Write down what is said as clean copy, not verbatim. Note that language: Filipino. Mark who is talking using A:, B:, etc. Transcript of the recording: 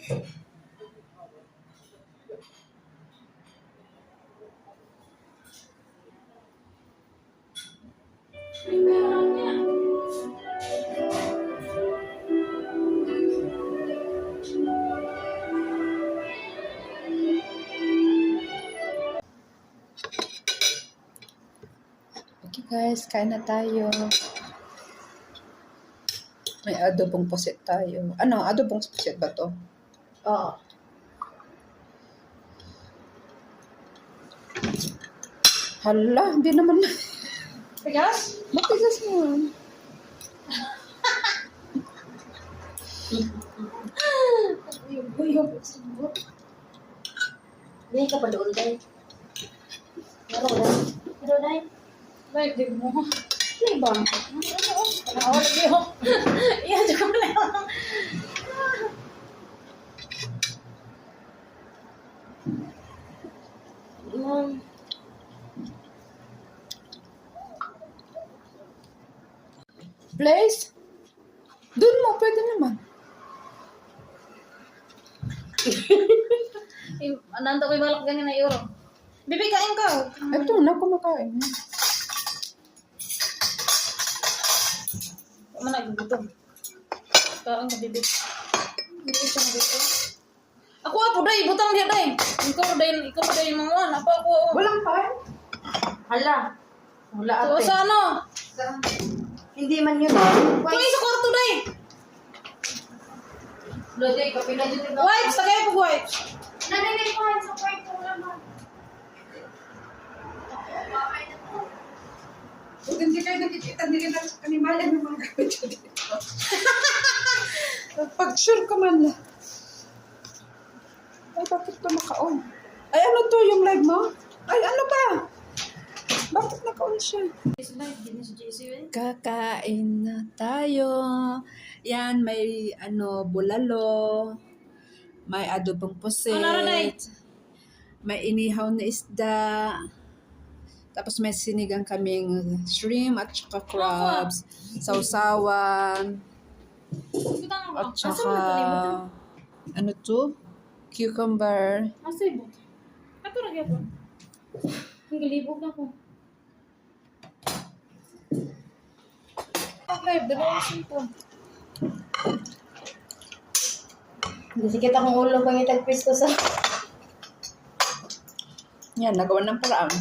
A: Okay guys, kain na tayo. May adobong pusit tayo. Ano? Adobong pusit ba to?
B: Oo.
A: Hala, hindi naman.
B: Tigas?
A: Matigas mo.
B: Yung sabot. Hindi ka pa doon, Day. Meron ko, Day. Meron, Day. Day, di mo. Di ba? Nakawala niyo. Iyan, di ko lang.
A: Place? Doon mo, pwede naman.
B: Nando ko yung balak ganyan na euro. Bibi, kain ka.
A: Ito na, kumakain.
B: Kamu nagugutom. Kain ka, Bibi. Bibi siya nagugutom. Ako apo, Day. Butang dia, Day. Ikaw, Day, mga apa ako.
A: Walang kain?
C: Hala. Wala
B: So,
C: ate.
B: sa ano?
C: Hindi man yun.
B: Kuya sa kwarto, Day.
C: Lode, kape na dito.
B: Wipes, tagay po wipes.
C: Nanay ko sa kwarto naman.
A: Kung hindi kayo nakikita, hindi ka animalan ng mga gamit dito. Pag-sure ka man na. Ay, bakit ito naka-on? Ay, ano to yung live mo? Ay, ano ba? Bakit naka-on siya? Kakain na tayo. Yan, may bulalo. May adobong pusit.
B: Ano, Nay?
A: May inihaw na isda. Tapos may sinigang kaming shrimp at saka crabs. Sausawan.
B: Butang
A: At
B: ako.
A: saka, ano to? Cucumber.
B: Asa ibo? Ato na gyapon. Ang galibog na ko. Okay, dalawa cellphone.
C: Hindi sikit akong ulo pang itagpis ko sa...
A: Yan, nagawa ng paraan.